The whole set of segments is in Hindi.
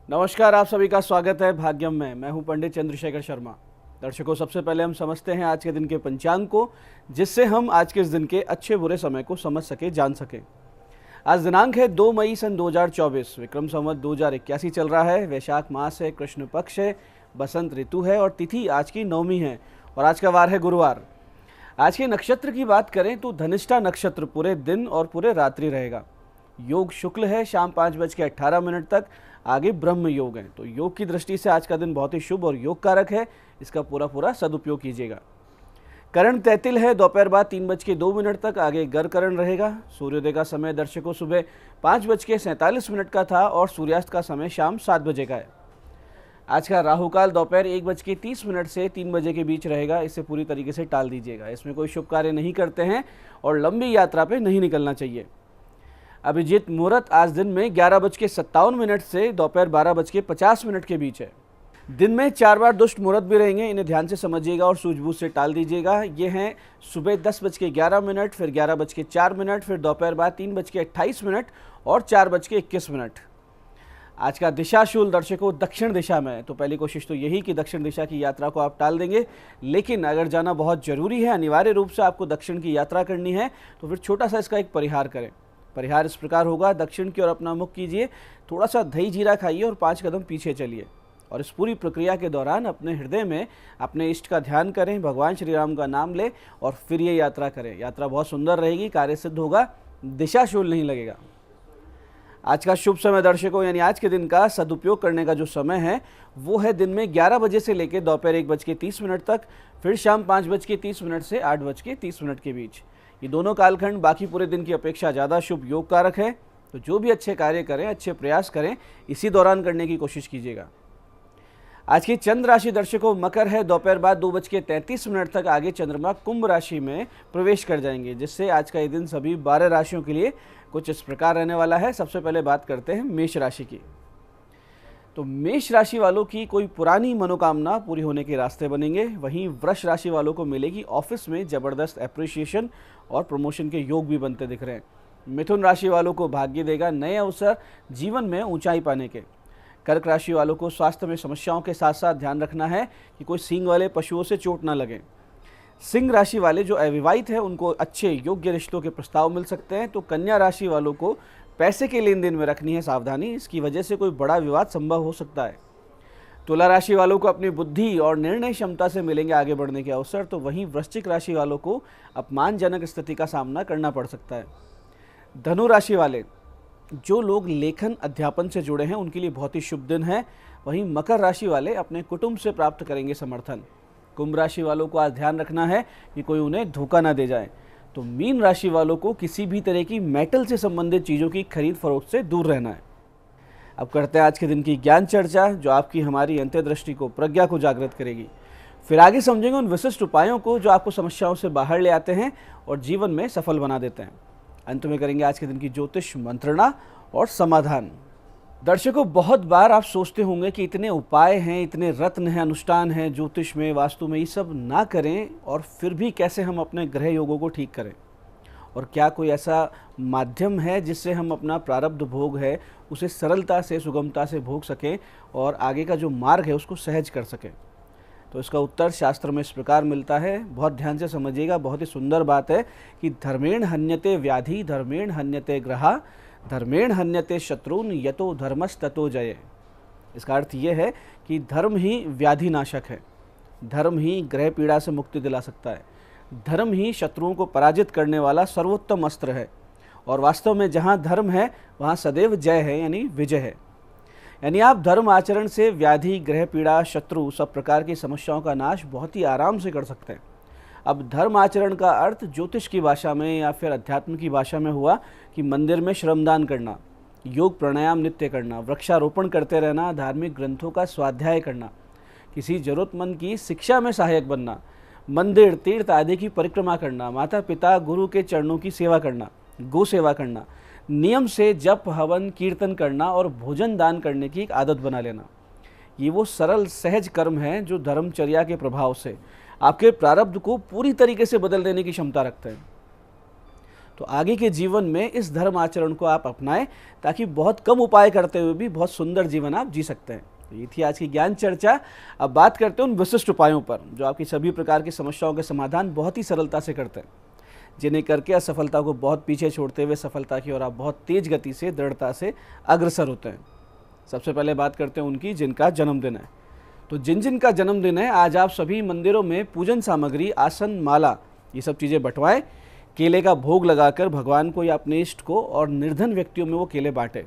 नमस्कार, आप सभी का स्वागत है भाग्यम में। मैं हूं पंडित चंद्रशेखर शर्मा। दर्शकों, सबसे पहले हम समझते हैं आज के दिन के पंचांग को, जिससे हम आज के इस दिन के अच्छे बुरे समय को समझ सके, जान सके। आज दिनांक है 2 मई सन 2024। विक्रम संवत 2081 चल रहा है। वैशाख मास है, कृष्ण पक्ष है, बसंत ऋतु है और तिथि आज की नवमी है और आज का वार है गुरुवार। आज के नक्षत्र की बात करें तो धनिष्ठा नक्षत्र पूरे दिन और पूरे रात्रि रहेगा। योग शुक्ल है, शाम 5:18 तक। आगे ब्रह्म योग है, तो योग की दृष्टि से आज का दिन बहुत ही शुभ और योग कारक है। इसका पूरा सदुपयोग कीजिएगा। करण तैतिल है, दोपहर बाद 3:02 तक। आगे गर करण रहेगा। सूर्योदय का समय दर्शकों सुबह 5:47 का था और सूर्यास्त का समय शाम 7 बजे का है। आज का राहुकाल दोपहर 1:30 से 3 बजे के बीच रहेगा। इसे पूरी तरीके से टाल दीजिएगा। इसमें कोई शुभ कार्य नहीं करते हैं और लंबी यात्रा पे नहीं निकलना चाहिए। अभिजीत मुहूर्त आज दिन में 11:57 से दोपहर 12:50 के बीच है। दिन में 4 बार दुष्ट मुहूर्त भी रहेंगे, इन्हें ध्यान से समझिएगा और सूझबूझ से टाल दीजिएगा। ये हैं सुबह 10:11, फिर 11:04, फिर दोपहर बाद 3:28 और 4:21। आज का दिशाशूल दर्शकों दक्षिण दिशा में है, तो पहली कोशिश तो यही कि दक्षिण दिशा की यात्रा को आप टाल देंगे। लेकिन अगर जाना बहुत जरूरी है, अनिवार्य रूप से आपको दक्षिण की यात्रा करनी है, तो फिर छोटा सा इसका एक परिहार करें। परिहार इस प्रकार होगा: दक्षिण की ओर अपना मुख कीजिए, थोड़ा सा दही जीरा खाइए और 5 कदम पीछे चलिए। और इस पूरी प्रक्रिया के दौरान अपने हृदय में अपने इष्ट का ध्यान करें, भगवान श्री राम का नाम लें और फिर ये यात्रा करें। यात्रा बहुत सुंदर रहेगी, कार्य सिद्ध होगा, दिशाशूल नहीं लगेगा। आज का शुभ समय दर्शकों, यानी आज के दिन का सदुपयोग करने का जो समय है वो है दिन में 11 बजे से लेकर दोपहर 1:30 तक, फिर शाम 5:30 से 8:30 के बीच। ये दोनों कालखंड बाकी पूरे दिन की अपेक्षा ज़्यादा शुभ योग कारक है। तो जो भी अच्छे कार्य करें, अच्छे प्रयास करें, इसी दौरान करने की कोशिश कीजिएगा। आज की चंद्र राशि दर्शकों मकर है, दोपहर बाद 2:33 तक। आगे चंद्रमा कुंभ राशि में प्रवेश कर जाएंगे, जिससे आज का ये दिन सभी 12 राशियों के लिए कुछ इस प्रकार रहने वाला है। सबसे पहले बात करते हैं मेष राशि की। तो मेष राशि वालों की कोई पुरानी मनोकामना पूरी होने के रास्ते बनेंगे। वहीं वृष राशि वालों को मिलेगी ऑफिस में जबरदस्त एप्रिसिएशन और प्रमोशन के योग भी बनते दिख रहे हैं। मिथुन राशि वालों को भाग्य देगा नए अवसर, जीवन में ऊंचाई पाने के। कर्क राशि वालों को स्वास्थ्य में समस्याओं के साथ साथ ध्यान रखना है कि कोई सींग वाले पशुओं से चोट ना लगे। सिंह राशि वाले जो अविवाहित हैं उनको अच्छे योग्य रिश्तों के प्रस्ताव मिल सकते हैं। तो कन्या राशि वालों को पैसे के लेन देन में रखनी है सावधानी, इसकी वजह से कोई बड़ा विवाद संभव हो सकता है। तुला राशि वालों को अपनी बुद्धि और निर्णय क्षमता से मिलेंगे आगे बढ़ने के अवसर। तो वहीं वृश्चिक राशि वालों को अपमानजनक स्थिति का सामना करना पड़ सकता है। धनु राशि वाले जो लोग लेखन अध्यापन से जुड़े हैं उनके लिए बहुत ही शुभ दिन है। वहीं मकर राशि वाले अपने कुटुंब से प्राप्त करेंगे समर्थन। कुंभ राशि वालों को आज ध्यान रखना है कि कोई उन्हें धोखा ना दे जाए। तो मीन राशि वालों को किसी भी तरह की मेटल से संबंधित चीज़ों की खरीद फरोख्त से दूर रहना है। अब करते हैं आज के दिन की ज्ञान चर्चा, जो आपकी हमारी अंतर्दृष्टि को, प्रज्ञा को जागृत करेगी। फिर आगे समझेंगे उन विशिष्ट उपायों को जो आपको समस्याओं से बाहर ले आते हैं और जीवन में सफल बना देते हैं। अंत में करेंगे आज के दिन की ज्योतिष मंत्रणा और समाधान। दर्शकों, बहुत बार आप सोचते होंगे कि इतने उपाय हैं, इतने रत्न हैं, अनुष्ठान हैं ज्योतिष में, वास्तु में, ये सब ना करें और फिर भी कैसे हम अपने ग्रह योगों को ठीक करें। और क्या कोई ऐसा माध्यम है जिससे हम अपना प्रारब्ध भोग है उसे सरलता से, सुगमता से भोग सकें और आगे का जो मार्ग है उसको सहज कर सकें। तो इसका उत्तर शास्त्र में इस प्रकार मिलता है, बहुत ध्यान से समझिएगा। बहुत ही सुंदर बात है कि धर्मेण हन्यते व्याधि, धर्मेण हन्यते ग्रहा, धर्मेण हन्यते शत्रुन, यतो धर्मस्ततो जय। इसका अर्थ ये है कि धर्म ही व्याधि नाशक है, धर्म ही ग्रह पीड़ा से मुक्ति दिला सकता है, धर्म ही शत्रुओं को पराजित करने वाला सर्वोत्तम अस्त्र है। और वास्तव में जहाँ धर्म है वहाँ सदैव जय है, यानी विजय है। यानी आप धर्म आचरण से व्याधि, ग्रह पीड़ा, शत्रु, सब प्रकार की समस्याओं का नाश बहुत ही आराम से कर सकते हैं। अब धर्म आचरण का अर्थ ज्योतिष की भाषा में या फिर अध्यात्म की भाषा में हुआ कि मंदिर में श्रमदान करना, योग प्राणायाम नित्य करना, वृक्षारोपण करते रहना, धार्मिक ग्रंथों का स्वाध्याय करना, किसी जरूरतमंद की शिक्षा में सहायक बनना, मंदिर, तीर्थ आदि की परिक्रमा करना, माता पिता, गुरु के चरणों की सेवा करना, गौ सेवा करना, नियम से जप, हवन, कीर्तन करना और भोजन दान करने की एक आदत बना लेना। ये वो सरल सहज कर्म हैं जो धर्मचर्या के प्रभाव से आपके प्रारब्ध को पूरी तरीके से बदल देने की क्षमता रखते हैं। तो आगे के जीवन में इस धर्म आचरण को आप अपनाएं, ताकि बहुत कम उपाय करते हुए भी बहुत सुंदर जीवन आप जी सकते हैं। तो ये थी आज की ज्ञान चर्चा। अब बात करते हैं उन विशिष्ट उपायों पर जो आपकी सभी प्रकार की समस्याओं के समाधान बहुत ही सरलता से करते हैं, जिन्हें करके असफलता को बहुत पीछे छोड़ते हुए सफलता की ओर आप बहुत तेज गति से, दृढ़ता से अग्रसर होते हैं। सबसे पहले बात करते हैं उनकी जिनका जन्मदिन है। तो जिन जिन का जन्मदिन है, आज आप सभी मंदिरों में पूजन सामग्री, आसन, माला, ये सब चीज़ें बंटवाएं। केले का भोग लगाकर भगवान को या अपने इष्ट को और निर्धन व्यक्तियों में वो केले बांटे।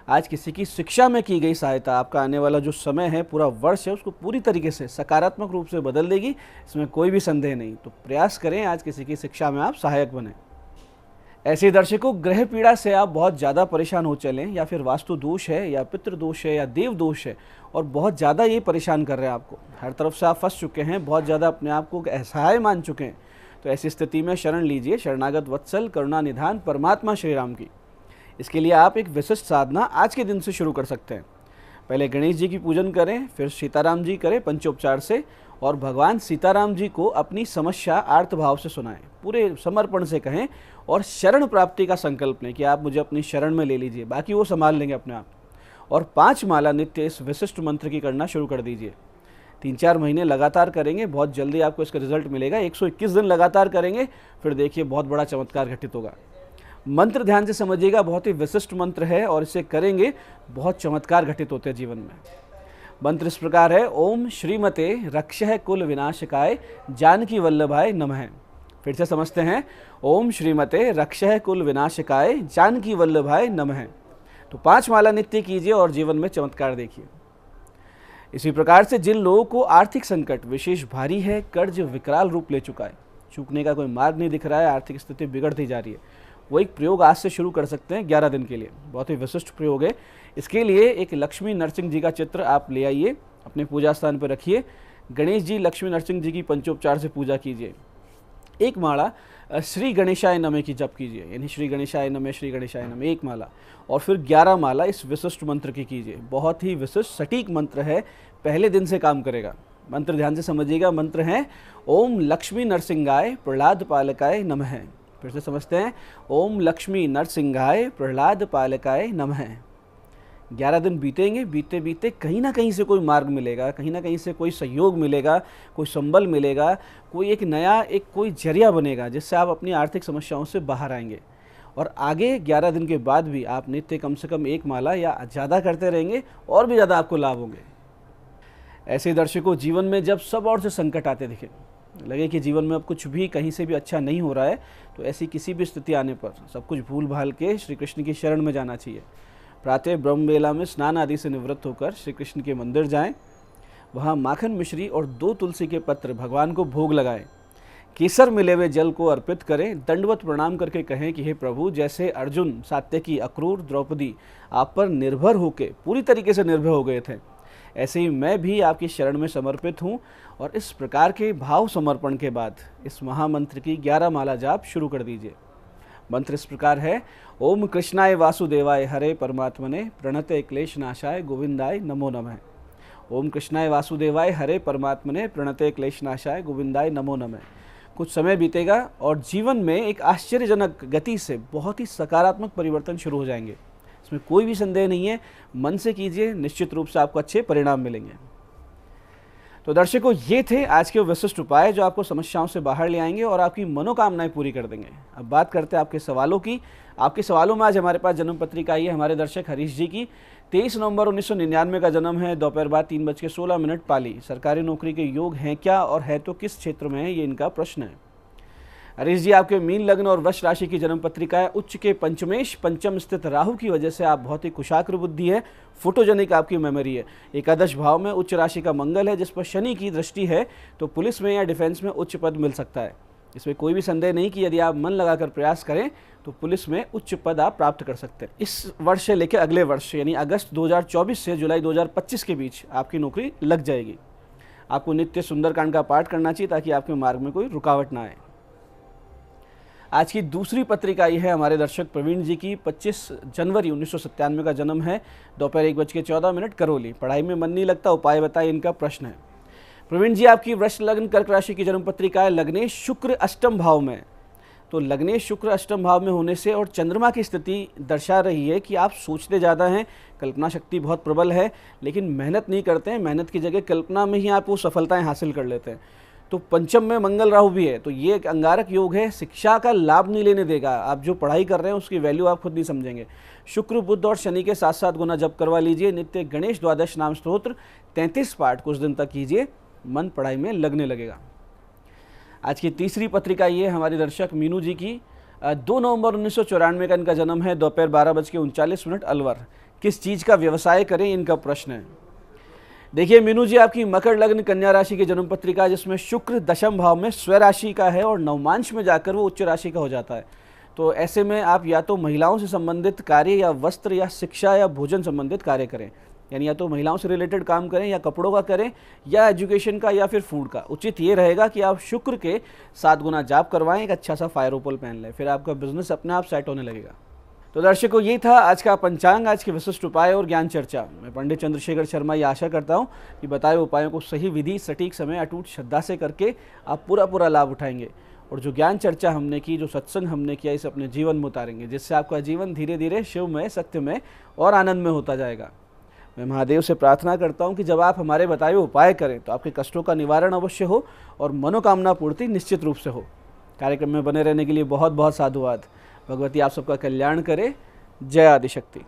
आज किसी की शिक्षा में की गई सहायता आपका आने वाला जो समय है, पूरा वर्ष है, उसको पूरी तरीके से सकारात्मक रूप से बदल देगी, इसमें कोई भी संदेह नहीं। तो प्रयास करें आज किसी की शिक्षा में आप सहायक बने। ऐसे ही दर्शकों, ग्रह पीड़ा से आप बहुत ज़्यादा परेशान हो चलें, या फिर वास्तु दोष है या पितृ दोष है या देव दोष है और बहुत ज़्यादा ये परेशान कर रहे हैं आपको, हर तरफ से आप फंस चुके हैं, बहुत ज़्यादा अपने आप को असहाय मान चुके हैं, तो ऐसी स्थिति में शरण लीजिए शरणागत वत्सल करुणा निधान परमात्मा श्री राम की। इसके लिए आप एक विशिष्ट साधना आज के दिन से शुरू कर सकते हैं। पहले गणेश जी की पूजन करें, फिर सीताराम जी करें पंचोपचार से, और भगवान सीताराम जी को अपनी समस्या आर्त भाव से सुनाएं, पूरे समर्पण से कहें और शरण प्राप्ति का संकल्प लें कि आप मुझे अपनी शरण में ले लीजिए, बाकी वो संभाल लेंगे अपने आप। और 5 माला नित्य इस विशिष्ट मंत्र की करना शुरू कर दीजिए। 3-4 महीने लगातार करेंगे, बहुत जल्दी आपको इसका रिजल्ट मिलेगा। 121 दिन लगातार करेंगे, फिर देखिए बहुत बड़ा चमत्कार घटित होगा। मंत्र ध्यान से समझिएगा, बहुत ही विशिष्ट मंत्र है और इसे करेंगे बहुत चमत्कार घटित होते हैं जीवन में। मंत्र इस प्रकार है, ओम श्रीमते रक्षः कुल विनाशकाय जानकी वल्लभाय नमः। फिर से समझते हैं, ओम श्रीमते रक्षः कुल विनाशकाय जानकी वल्लभाय नमः। तो 5 माला नित्य कीजिए और जीवन में चमत्कार देखिए। इसी प्रकार से जिन लोगों को आर्थिक संकट विशेष भारी है, कर्ज विकराल रूप ले चुका है, चूकने का कोई मार्ग नहीं दिख रहा है, आर्थिक स्थिति बिगड़ती जा रही है, वो एक प्रयोग आज से शुरू कर सकते हैं 11 दिन के लिए। बहुत ही विशिष्ट प्रयोग है। इसके लिए एक लक्ष्मी नरसिंह जी का चित्र आप ले आइए, अपने पूजा स्थान पर रखिए। गणेश जी, लक्ष्मी नरसिंह जी की पंचोपचार से पूजा कीजिए। एक माला श्री गणेशाय नमः की जप कीजिए, यानी श्री गणेशाय नमः, श्री गणेशाय नमः, एक माला। और फिर 11 माला इस विशिष्ट मंत्र की कीजिए। बहुत ही विशिष्ट सटीक मंत्र है, पहले दिन से काम करेगा। मंत्र ध्यान से समझिएगा। मंत्र है, ओम लक्ष्मी नरसिंहाय प्रहलाद पालकाय नमः। फिर से समझते हैं, ओम लक्ष्मी नरसिंहाय प्रहलाद पालकाय नमः। 11 दिन बीतेंगे, बीते बीते कहीं ना कहीं से कोई मार्ग मिलेगा, कहीं ना कहीं से कोई सहयोग मिलेगा, कोई संबल मिलेगा, कोई एक नया कोई जरिया बनेगा जिससे आप अपनी आर्थिक समस्याओं से बाहर आएंगे। और आगे 11 दिन के बाद भी आप नित्य कम से कम 1 माला या ज़्यादा करते रहेंगे और भी ज़्यादा आपको लाभ होंगे। ऐसे दर्शकों, जीवन में जब सब और से संकट आते दिखे, लगे कि जीवन में अब कुछ भी कहीं से भी अच्छा नहीं हो रहा है, तो ऐसी किसी भी स्थिति आने पर सब कुछ भूल भाल के श्री कृष्ण की शरण में जाना चाहिए। प्रातः ब्रह्म बेला में स्नान आदि से निवृत्त होकर श्री कृष्ण के मंदिर जाएं, वहाँ माखन मिश्री और 2 तुलसी के पत्र भगवान को भोग लगाएं, केसर मिले हुए जल को अर्पित करें, दंडवत प्रणाम करके कहें कि हे प्रभु, जैसे अर्जुन सात्यकी, अक्रूर, द्रौपदी आप पर निर्भर होकर पूरी तरीके से निर्भर हो गए थे, ऐसे ही मैं भी आपकी शरण में समर्पित हूँ। और इस प्रकार के भाव समर्पण के बाद इस महामंत्र की 11 माला जाप शुरू कर दीजिए। मंत्र इस प्रकार है, ओम कृष्णाय वासुदेवाय हरे परमात्मने प्रणते क्लेश नाशाय गोविंदाय नमो नमः। ओम कृष्णाय वासुदेवाय हरे परमात्मने प्रणते क्लेश नाशाय गोविंदाय नमो नमः। कुछ समय बीतेगा और जीवन में एक आश्चर्यजनक गति से बहुत ही सकारात्मक परिवर्तन शुरू हो जाएंगे, इसमें कोई भी संदेह नहीं है। मन से कीजिए, निश्चित रूप से आपको अच्छे परिणाम मिलेंगे। तो दर्शकों, ये थे आज के विशिष्ट उपाय जो आपको समस्याओं से बाहर ले आएंगे और आपकी मनोकामनाएं पूरी कर देंगे। अब बात करते हैं आपके सवालों की। आपके सवालों में आज हमारे पास जन्म पत्रिका आई है हमारे दर्शक हरीश जी की। 23 नवंबर 1999 का जन्म है, दोपहर बाद 3:16 पाली। सरकारी नौकरी के योग हैं क्या, और है तो किस क्षेत्र में है, ये इनका प्रश्न है। हरीश जी, आपके मीन लग्न और वृष राशि की जन्म पत्रिका है। उच्च के पंचमेश पंचम स्थित राहु की वजह से आप बहुत ही कुशाग्र बुद्धि है, फोटोजेनिक आपकी मेमोरी है। एकादश भाव में उच्च राशि का मंगल है, जिस पर शनि की दृष्टि है, तो पुलिस में या डिफेंस में उच्च पद मिल सकता है। इसमें कोई भी संदेह नहीं कि यदि आप मन लगाकर प्रयास करें तो पुलिस में उच्च पद आप प्राप्त कर सकते हैं। इस वर्ष से लेकर अगले वर्ष यानी अगस्त 2024 से जुलाई 2025 के बीच आपकी नौकरी लग जाएगी। आपको नित्य सुंदरकांड का पाठ करना चाहिए ताकि आपके मार्ग में कोई रुकावट ना आए। आज की दूसरी पत्रिका आई है हमारे दर्शक प्रवीण जी की। 25 जनवरी 1997 का जन्म है, दोपहर 1:14 करौली। पढ़ाई में मन नहीं लगता, उपाय बताइए, इनका प्रश्न है। प्रवीण जी, आपकी वृष लग्न कर्क राशि की जन्म पत्रिका है। लग्नेश शुक्र अष्टम भाव में, तो लग्ने शुक्र अष्टम भाव में होने से और चंद्रमा की स्थिति दर्शा रही है कि आप सोचते ज़्यादा हैं, कल्पना शक्ति बहुत प्रबल है, लेकिन मेहनत नहीं करते हैं। मेहनत की जगह कल्पना में ही आप वो सफलताएं हासिल कर लेते हैं। तो पंचम में मंगल राहु भी है, तो ये एक अंगारक योग है, शिक्षा का लाभ नहीं लेने देगा। आप जो पढ़ाई कर रहे हैं उसकी वैल्यू आप खुद नहीं समझेंगे। शुक्र बुध और शनि के 7-7 गुना जप करवा लीजिए। नित्य गणेश द्वादश नाम स्तोत्र 33 पाठ कुछ दिन तक कीजिए, मन पढ़ाई में लगने लगेगा। आज की तीसरी पत्रिका ये हमारी दर्शक मीनू जी की 2 नवंबर 1994 का इनका जन्म है। दोपहर 12:39 अलवर। किस चीज़ का व्यवसाय करें, इनका प्रश्न है। देखिए मीनू जी, आपकी मकर लग्न कन्या राशि की जन्म पत्रिका, जिसमें शुक्र दशम भाव में स्वराशि राशि का है और नवमांश में जाकर वो उच्च राशि का हो जाता है। तो ऐसे में आप या तो महिलाओं से संबंधित कार्य या वस्त्र या शिक्षा या भोजन संबंधित कार्य करें, यानी या तो महिलाओं से रिलेटेड काम करें या कपड़ों का करें या एजुकेशन का या फिर फूड का। उचित ये रहेगा कि आप शुक्र के 7 गुना जाप करवाएं, एक अच्छा सा फायर ओपल पहन लें, फिर आपका बिजनेस अपने आप सेट होने लगेगा। तो दर्शकों, ये था आज का पंचांग, आज के विशिष्ट उपाय और ज्ञान चर्चा। मैं पंडित चंद्रशेखर शर्मा ये आशा करता हूँ कि बताए उपायों को सही विधि, सटीक समय, अटूट श्रद्धा से करके आप पूरा लाभ उठाएंगे और जो ज्ञान चर्चा हमने की, जो सत्संग हमने किया, इसे अपने जीवन में उतारेंगे, जिससे आपका जीवन धीरे धीरे शिवमय, सत्यमय और आनंद में होता जाएगा। मैं महादेव से प्रार्थना करता हूँ कि जब आप हमारे बताए हुए उपाय करें तो आपके कष्टों का निवारण अवश्य हो और मनोकामना पूर्ति निश्चित रूप से हो। कार्यक्रम में बने रहने के लिए बहुत बहुत साधुवाद। भगवती आप सबका कल्याण करे। जय आदिशक्ति।